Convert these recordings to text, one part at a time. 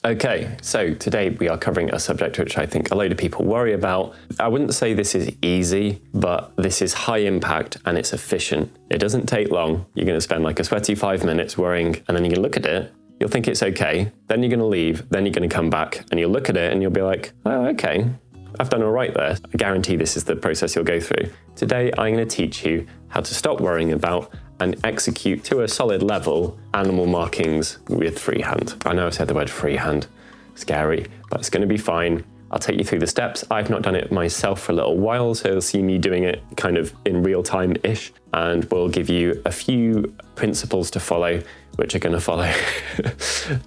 Okay, so today we are covering a subject which I think a load of people worry about. I wouldn't say this is easy, but this is high impact and it's efficient. It doesn't take long. You're going to spend like a sweaty 5 minutes worrying, and then you're going to look at it. You'll think it's okay. Then you're going to leave. Then you're going to come back and you'll look at it and you'll be like, oh, okay, I've done all right there. I guarantee this is the process you'll go through. Today, I'm going to teach you how to stop worrying about and execute to a solid level animal markings with freehand. I know I said the word freehand, scary, but it's going to be fine. I'll take you through the steps. I've not done it myself for a little while, so you'll see me doing it kind of in real time-ish, and we'll give you a few principles to follow, which are going to follow.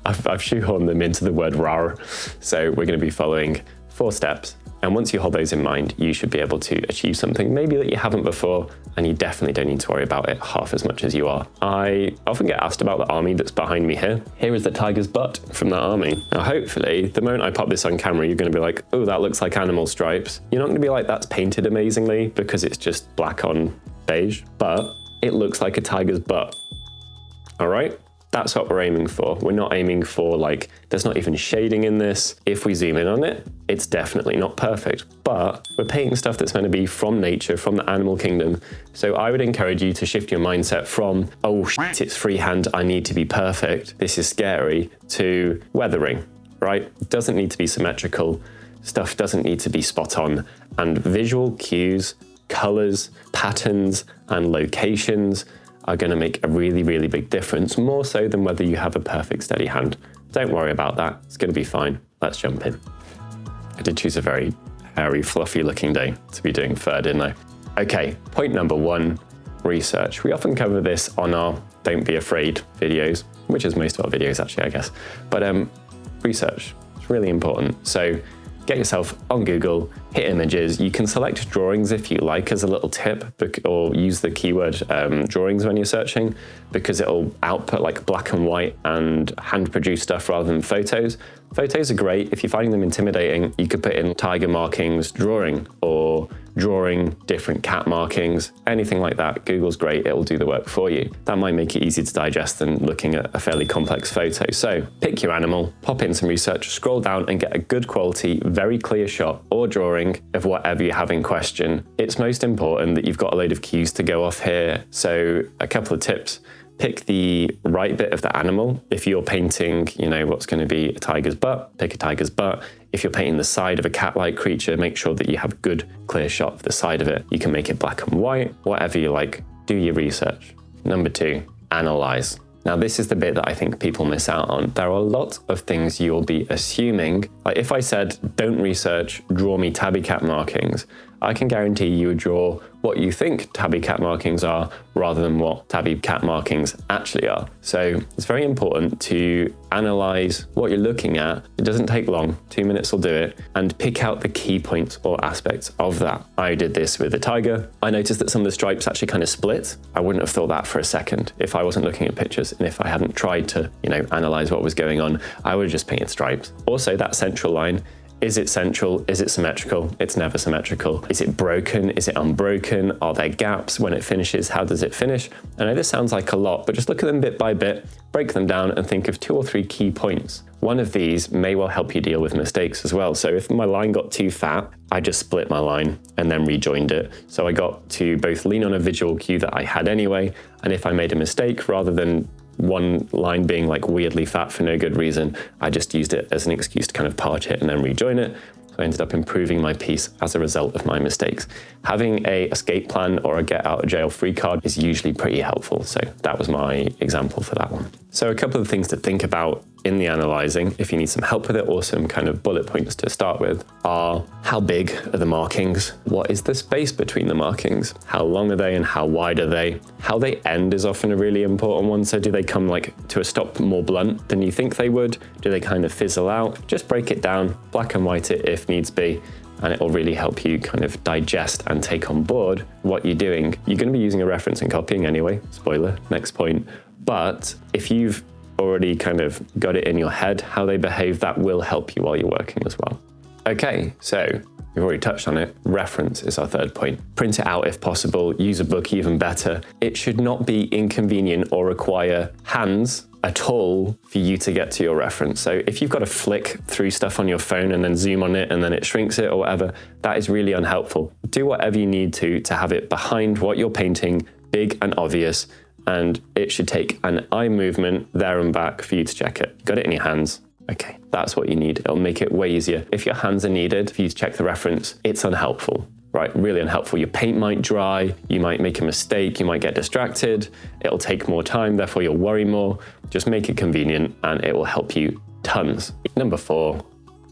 I've shoehorned them into the word rar, so we're going to be following 4 steps. And once you hold those in mind, you should be able to achieve something maybe that you haven't before, and you definitely don't need to worry about it half as much as you are. I often get asked about the army that's behind me here. Here is the tiger's butt from that army. Now, hopefully, the moment I pop this on camera, you're going to be like, oh, that looks like animal stripes. You're not going to be like, that's painted amazingly, because it's just black on beige, but it looks like a tiger's butt. All right? That's what we're aiming for. We're not aiming for like, there's not even shading in this. If we zoom in on it, it's definitely not perfect, but we're painting stuff that's meant to be from nature, from the animal kingdom. So I would encourage you to shift your mindset from, oh shit, it's freehand, I need to be perfect, this is scary, to weathering, right? It doesn't need to be symmetrical. Stuff doesn't need to be spot on. And visual cues, colors, patterns, and locations are going to make a really, really big difference, more so than whether you have a perfect steady hand. Don't worry about that. It's going to be fine. Let's jump in. I did choose a very hairy, fluffy looking day to be doing fur, didn't I? Okay, point number 1, research. We often cover this on our Don't Be Afraid videos, which is most of our videos actually, I guess. But research, it's really important. So get yourself on Google, hit images. You can select drawings if you like as a little tip, or use the keyword drawings when you're searching, because it'll output like black and white and hand-produced stuff rather than photos. Photos are great. If you're finding them intimidating, you could put in tiger markings drawing, or drawing different cat markings, anything like that. Google's great, it'll do the work for you. That might make it easier to digest than looking at a fairly complex photo. So pick your animal, pop in some research, scroll down and get a good quality, very clear shot or drawing of whatever you have in question. It's most important that you've got a load of cues to go off here. So a couple of tips. Pick the right bit of the animal. If you're painting, you know, what's going to be a tiger's butt, pick a tiger's butt. If you're painting the side of a cat-like creature, make sure that you have a good, clear shot of the side of it. You can make it black and white, whatever you like. Do your research. Number 2, analyze. Now, this is the bit that I think people miss out on. There are a lot of things you'll be assuming. Like if I said, don't research, draw me tabby cat markings, I can guarantee you would draw what you think tabby cat markings are rather than what tabby cat markings actually are. So it's very important to analyze what you're looking at. It doesn't take long, 2 minutes will do it, and pick out the key points or aspects of that. I did this with a tiger. I noticed that some of the stripes actually kind of split. I wouldn't have thought that for a second if I wasn't looking at pictures, and if I hadn't tried to, you know, analyze what was going on, I would have just painted stripes. Also, that central line, is it central? Is it symmetrical? It's never symmetrical. Is it broken? Is it unbroken? Are there gaps? When it finishes, how does it finish? I know this sounds like a lot, but just look at them bit by bit, break them down and think of 2 or 3 key points. One of these may well help you deal with mistakes as well. So if my line got too fat, I just split my line and then rejoined it. So I got to both lean on a visual cue that I had anyway, and if I made a mistake, rather than one line being like weirdly fat for no good reason, I just used it as an excuse to kind of part it and then rejoin it. So I ended up improving my piece as a result of my mistakes. Having a escape plan or a get out of jail free card is usually pretty helpful. So that was my example for that one. So a couple of things to think about in the analyzing, if you need some help with it, or some kind of bullet points to start with, are how big are the markings? What is the space between the markings? How long are they and how wide are they? How they end is often a really important one. So do they come like to a stop more blunt than you think they would? Do they kind of fizzle out? Just break it down, black and white it if needs be, and it will really help you kind of digest and take on board what you're doing. You're going to be using a reference and copying anyway, spoiler, next point. But if you've already kind of got it in your head how they behave, that will help you while you're working as well. Okay, so we've already touched on it. Reference is our third point. Print it out if possible, use a book even better. It should not be inconvenient or require hands at all for you to get to your reference. So if you've got to flick through stuff on your phone and then zoom on it and then it shrinks it or whatever, that is really unhelpful. Do whatever you need to have it behind what you're painting, big and obvious, and it should take an eye movement there and back for you to check it. Got it in your hands? Okay, that's what you need. It'll make it way easier. If your hands are needed for you to check the reference, it's unhelpful. Right, really unhelpful. Your paint might dry, you might make a mistake, you might get distracted, it'll take more time, therefore you'll worry more. Just make it convenient and it will help you tons. Number 4,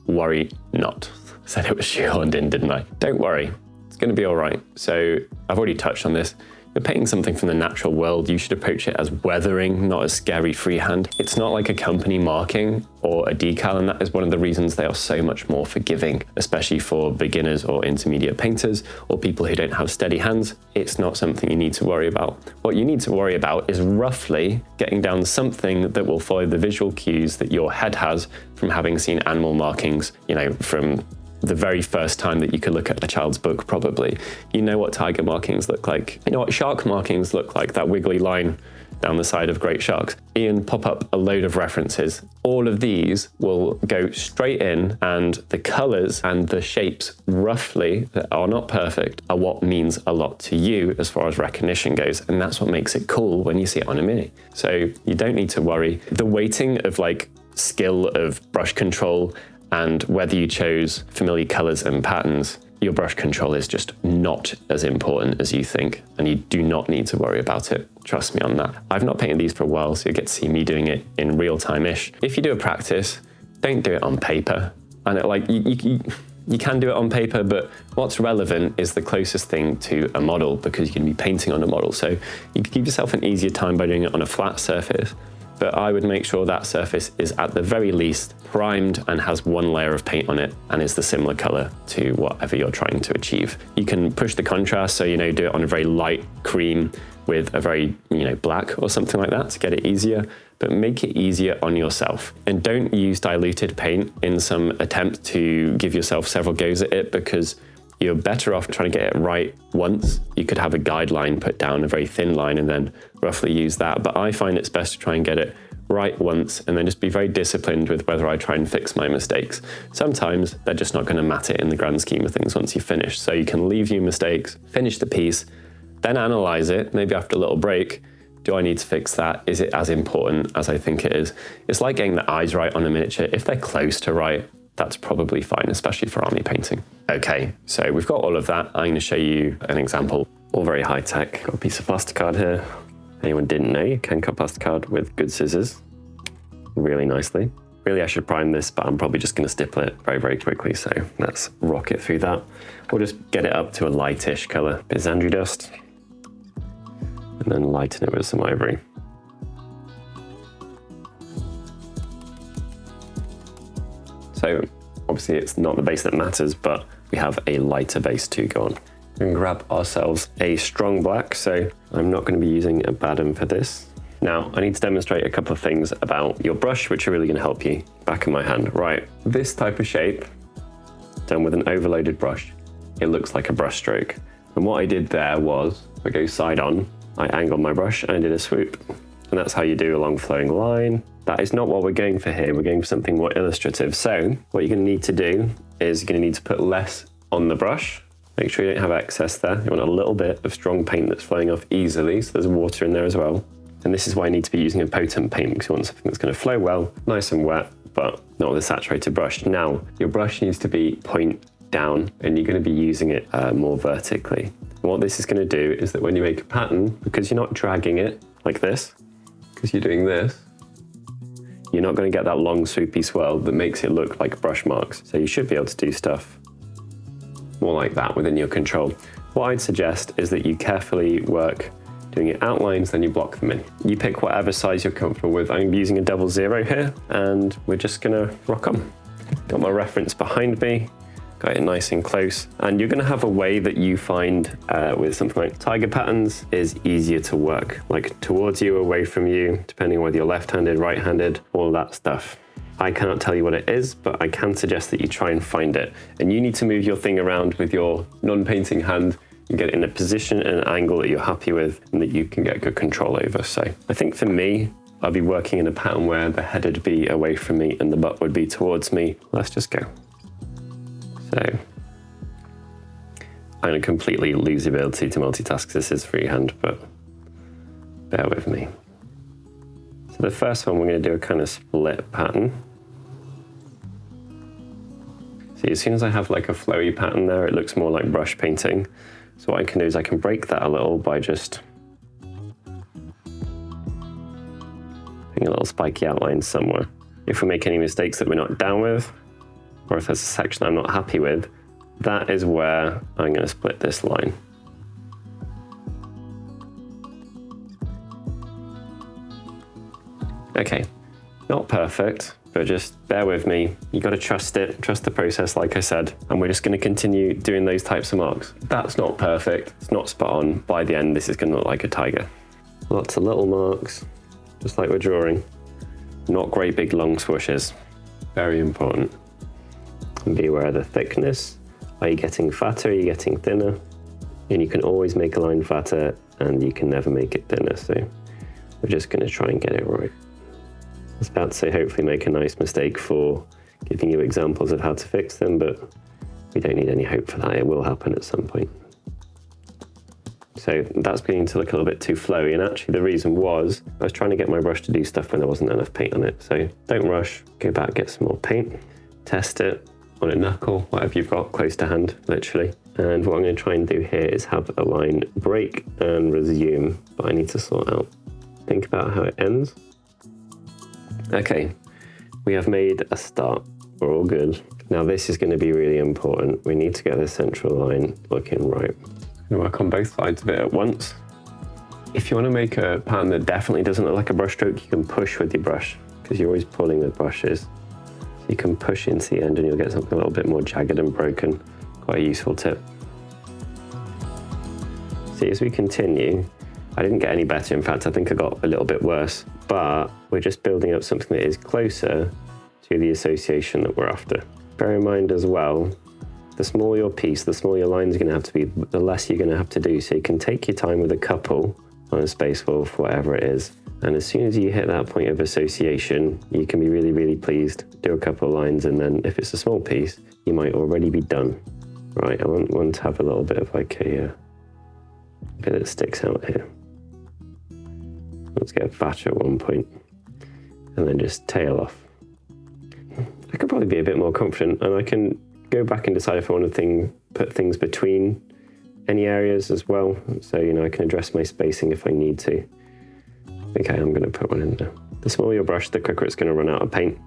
worry not. Said it was shoehorned in, didn't I? Don't worry, it's gonna be all right. So I've already touched on this. You're painting something from the natural world, you should approach it as weathering, not as scary freehand. It's not like a company marking or a decal, and that is one of the reasons they are so much more forgiving, especially for beginners or intermediate painters or people who don't have steady hands. It's not something you need to worry about. What you need to worry about is roughly getting down something that will follow the visual cues that your head has from having seen animal markings, you know, from the very first time that you could look at a child's book, probably. You know what tiger markings look like. You know what shark markings look like, that wiggly line down the side of great sharks. Ian, pop up a load of references. All of these will go straight in, and the colors and the shapes, roughly, that are not perfect, are what means a lot to you as far as recognition goes. And that's what makes it cool when you see it on a mini. So you don't need to worry. The weighting of like skill of brush control and whether you chose familiar colors and patterns, your brush control is just not as important as you think, and you do not need to worry about it. Trust me on that. I've not painted these for a while, so you get to see me doing it in real time-ish. If you do a practice, don't do it on paper. And you can do it on paper, but what's relevant is the closest thing to a model, because you can be painting on a model. So you can give yourself an easier time by doing it on a flat surface, but I would make sure that surface is at the very least primed and has one layer of paint on it and is the similar color to whatever you're trying to achieve. You can push the contrast, so, you know, do it on a very light cream with a very, you know, black or something like that to get it easier, but make it easier on yourself. And don't use diluted paint in some attempt to give yourself several goes at it, because you're better off trying to get it right once. You could have a guideline put down, a very thin line, and then roughly use that. But I find it's best to try and get it right once and then just be very disciplined with whether I try and fix my mistakes. Sometimes they're just not going to matter in the grand scheme of things once you finish. So you can leave your mistakes, finish the piece, then analyze it, maybe after a little break. Do I need to fix that? Is it as important as I think it is? It's like getting the eyes right on a miniature. If they're close to right, that's probably fine, especially for army painting. Okay, so we've got all of that. I'm going to show you an example. All very high tech. Got a piece of plasticard here. Anyone didn't know, you can cut plasticard with good scissors really nicely. Really, I should prime this, but I'm probably just going to stipple it very, very quickly. So let's rock it through that. We'll just get it up to a lightish color. Bit of Zandri dust, and then lighten it with some ivory. So obviously it's not the base that matters, but we have a lighter base to go on. We can grab ourselves a strong black, so I'm not going to be using a Badham for this. Now, I need to demonstrate a couple of things about your brush, which are really going to help you. Back in my hand. Right, this type of shape, done with an overloaded brush, it looks like a brush stroke. And what I did there was, if I go side on, I angled my brush and I did a swoop. And that's how you do a long flowing line. That is not what we're going for here. We're going for something more illustrative. So what you're going to need to do is you're going to need to put less on the brush. Make sure you don't have excess there. You want a little bit of strong paint that's flowing off easily, so there's water in there as well. And this is why I need to be using a potent paint, because you want something that's going to flow well, nice and wet, but not with a saturated brush. Now, your brush needs to be point down, and you're going to be using it more vertically. And what this is going to do is that when you make a pattern, because you're not dragging it like this, because you're doing this, you're not going to get that long swoopy swirl that makes it look like brush marks. So you should be able to do stuff more like that within your control. What I'd suggest is that you carefully work doing your outlines, then you block them in. You pick whatever size you're comfortable with. I'm using a 00 here, and we're just gonna rock on. Got my reference behind me, got it nice and close. And you're gonna have a way that you find with something like tiger patterns is easier to work, like towards you, away from you, depending on whether you're left-handed, right-handed, all that stuff. I cannot tell you what it is, but I can suggest that you try and find it. And you need to move your thing around with your non-painting hand and get it in a position and an angle that you're happy with and that you can get good control over. So I think for me, I'll be working in a pattern where the head would be away from me and the butt would be towards me. Let's just go. So I'm going to completely lose the ability to multitask. This is freehand, but bear with me. So the first one, we're going to do a kind of split pattern. See, as soon as I have like a flowy pattern there, it looks more like brush painting. So what I can do is I can break that a little by just putting a little spiky outline somewhere. If we make any mistakes that we're not down with, or if there's a section I'm not happy with, that is where I'm going to split this line. Okay, not perfect, but just bear with me. You got to trust it, trust the process, like I said, and we're just going to continue doing those types of marks. That's not perfect, it's not spot on. By the end, this is going to look like a tiger. Lots of little marks, just like we're drawing. Not great big long swooshes. Very important. And be aware of the thickness. Are you getting fatter? Are you getting thinner? And you can always make a line fatter and you can never make it thinner. So we're just going to try and get it right. I was about to say hopefully make a nice mistake for giving you examples of how to fix them, but we don't need any hope for that. It will happen at some point. So that's beginning to look a little bit too flowy, and actually the reason was I was trying to get my brush to do stuff when there wasn't enough paint on it. So don't rush, go back, get some more paint, test it on a knuckle, whatever you've got close to hand, literally. And what I'm going to try and do here is have a line break and resume, but I need to sort out, think about how it ends. Okay, we have made a start. We're all good. Now this is going to be really important. We need to get the central line looking right. I'm going to work on both sides of it at once. If you want to make a pattern that definitely doesn't look like a brush stroke, you can push with your brush, because you're always pulling the brushes. You can push into the end and you'll get something a little bit more jagged and broken. Quite a useful tip. See, as we continue, I didn't get any better. In fact, I think I got a little bit worse, but we're just building up something that is closer to the association that we're after. Bear in mind as well, the smaller your piece, the smaller your lines are going to have to be, the less you're going to have to do. So you can take your time with a couple on a space wolf, whatever it is. And as soon as you hit that point of association, you can be really, really pleased. Do a couple of lines, and then if it's a small piece, you might already be done. Right, I want to have a little bit of like a bit that sticks out here. Let's get fatter at one point, and then just tail off. I could probably be a bit more confident, and I can go back and decide if I want to put things between any areas as well. So, you know, I can address my spacing if I need to. Okay, I'm going to put one in there. The smaller your brush, the quicker it's going to run out of paint.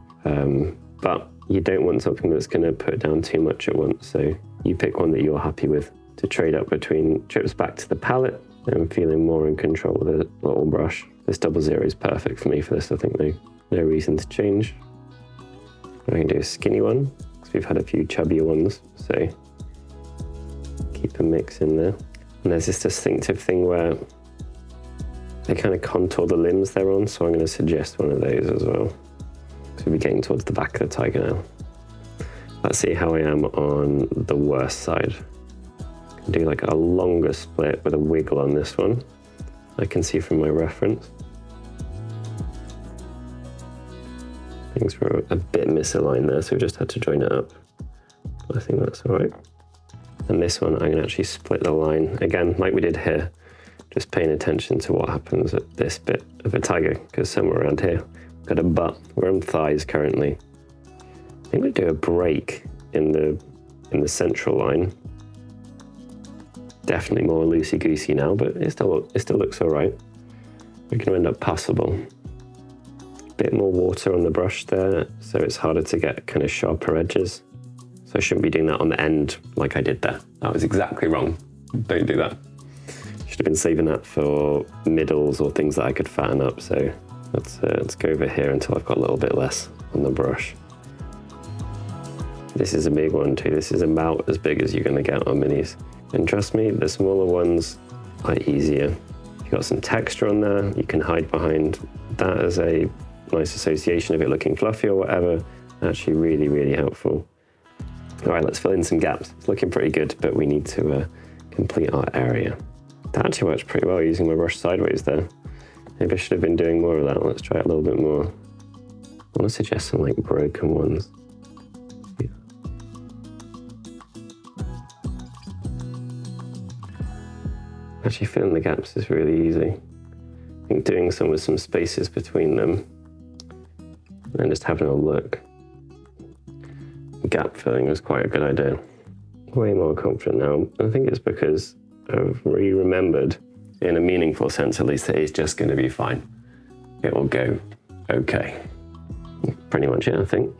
But you don't want something that's going to put down too much at once. So you pick one that you're happy with to trade up between trips back to the palette and feeling more in control with a little brush. This 00 is perfect for me for this. I think no reason to change. I can do a skinny one because we've had a few chubbier ones. So keep a mix in there. And there's this distinctive thing where they kind of contour the limbs they're on, so I'm going to suggest one of those as well. So we'll be getting towards the back of the tiger now. Let's see how I am on the worst side. I can do like a longer split with a wiggle on this one. I can see from my reference. Things were a bit misaligned there, so we just had to join it up. But I think that's all right. And this one, I'm going to actually split the line, again, like we did here. Just paying attention to what happens at this bit of a tiger, because somewhere around here, we've got a butt. We're on thighs currently. I think we do a break in the central line. Definitely more loosey-goosey now, but it still looks all right. We're going to end up passable. Bit more water on the brush there, so it's harder to get kind of sharper edges. So I shouldn't be doing that on the end like I did there. That was exactly wrong. Don't do that. Should have been saving that for middles or things that I could fatten up. So let's go over here until I've got a little bit less on the brush. This is a big one too. This is about as big as you're going to get on minis. And trust me, the smaller ones are easier. You've got some texture on there. You can hide behind that as a nice association of it looking fluffy or whatever. Actually really, really helpful. All right, let's fill in some gaps. It's looking pretty good, but we need to complete our area. That actually works pretty well using my brush sideways there. Maybe I should have been doing more of that. Let's try it a little bit more. I want to suggest some like broken ones. Yeah. Actually filling the gaps is really easy. I think doing some with some spaces between them and then just having a look. Gap filling was quite a good idea. Way more confident now. I think it's because I've remembered, in a meaningful sense at least, that it's just going to be fine. It will go okay. Pretty much it, I think.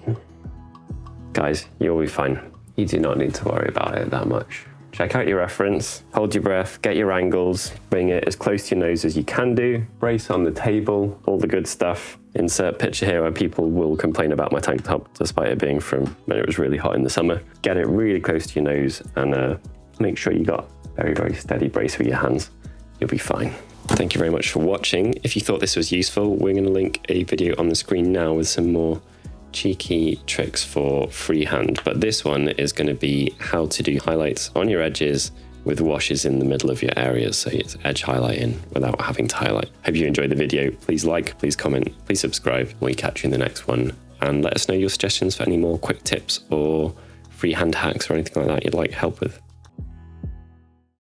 Guys, you'll be fine. You do not need to worry about it that much. Check out your reference, hold your breath, get your angles, bring it as close to your nose as you can do, brace on the table, all the good stuff. Insert picture here where people will complain about my tank top despite it being from when it was really hot in the summer. Get it really close to your nose and make sure you got very, very steady brace with your hands. You'll be fine. Thank you very much for watching. If you thought this was useful, we're going to link a video on the screen now with some more cheeky tricks for freehand, but this one is going to be how to do highlights on your edges with washes in the middle of your areas, so it's edge highlighting without having to highlight. Hope you enjoyed the video. Please like, please comment, please subscribe. We'll catch you in the next one, and let us know your suggestions for any more quick tips or freehand hacks or anything like that you'd like help with.